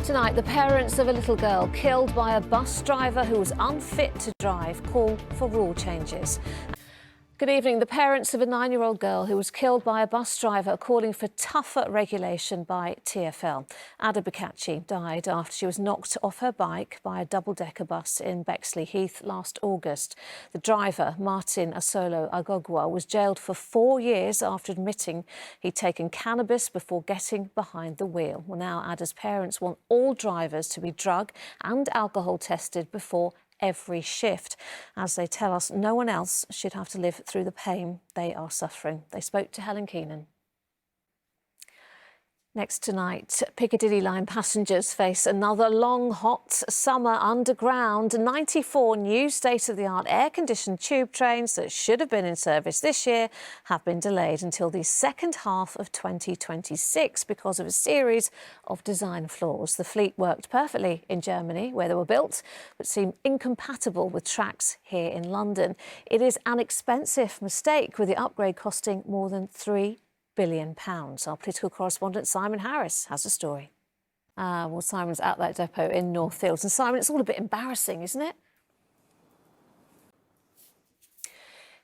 Tonight, the parents of a little girl killed by a bus driver who was unfit to drive call for rule changes. Good evening. The parents of a 9-year-old girl who was killed by a bus driver are calling for tougher regulation by TfL. Ada Bakachi died after she was knocked off her bike by a double-decker bus in Bexley Heath last August. The driver, Martin Asolo Agogwa, was jailed for 4 years after admitting he'd taken cannabis before getting behind the wheel. Well, now Ada's parents want all drivers to be drug and alcohol tested before every shift. As they tell us, no one else should have to live through the pain they are suffering. They spoke to Helen Keenan. Next tonight, Piccadilly line passengers face another long, hot summer underground. 94 new state-of-the-art air-conditioned tube trains that should have been in service this year have been delayed until the second half of 2026 because of a series of design flaws. The fleet worked perfectly in Germany, where they were built, but seem incompatible with tracks here in London. It is an expensive mistake, with the upgrade costing more than £3 billion. Our political correspondent Simon Harris has a story. Well, Simon's at that depot in Northfields. And Simon, it's all a bit embarrassing, isn't it?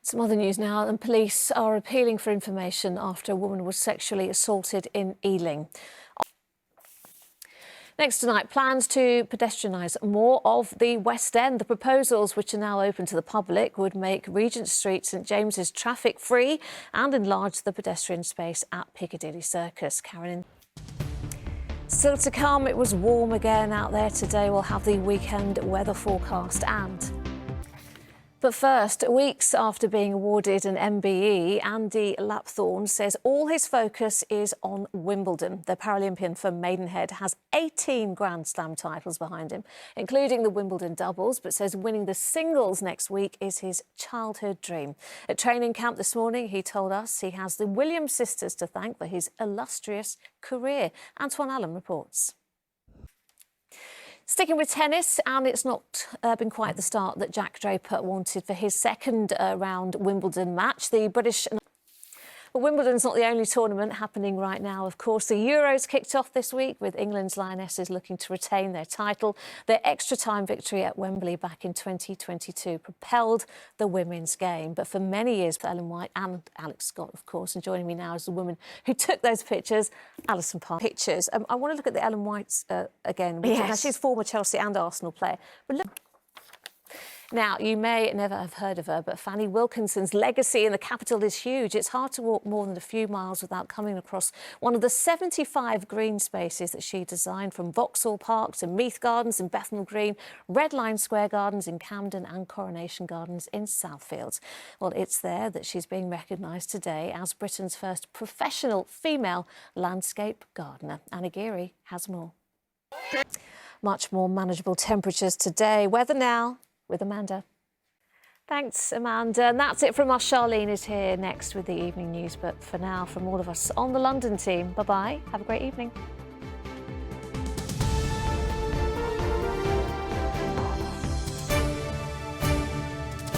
Some other news now, and police are appealing for information after a woman was sexually assaulted in Ealing. Next tonight, plans to pedestrianise more of the West End. The proposals, which are now open to the public, would make Regent Street, St James's traffic-free and enlarge the pedestrian space at Piccadilly Circus. Karen. Still to come, it was warm again out there today. We'll have the weekend weather forecast and... But first, weeks after being awarded an MBE, Andy Lapthorne says all his focus is on Wimbledon. The Paralympian from Maidenhead has 18 Grand Slam titles behind him, including the Wimbledon doubles, but says winning the singles next week is his childhood dream. At training camp this morning, he told us he has the Williams sisters to thank for his illustrious career. Antoine Allen reports. Sticking with tennis, and it's not been quite the start that Jack Draper wanted for his second round Wimbledon match. The British... But Wimbledon's not the only tournament happening right now, of course. The Euros kicked off this week with England's Lionesses looking to retain their title. Their extra-time victory at Wembley back in 2022 propelled the women's game. But for many years, for Ellen White and Alex Scott, of course, and joining me now is the woman who took those pictures, Alison Parr. Pictures. I want to look at the Ellen Whites again. Yes. Now, she's a former Chelsea and Arsenal player. But look... Now, you may never have heard of her, but Fanny Wilkinson's legacy in the capital is huge. It's hard to walk more than a few miles without coming across one of the 75 green spaces that she designed, from Vauxhall Park to Meath Gardens in Bethnal Green, Red Line Square Gardens in Camden and Coronation Gardens in Southfields. Well, it's there that she's being recognised today as Britain's first professional female landscape gardener. Anna Geary has more. Much more manageable temperatures today. Weather now with Amanda. Thanks, Amanda. And that's it from us. Charlene is here next with the evening news. But for now, from all of us on the London team, bye-bye. Have a great evening.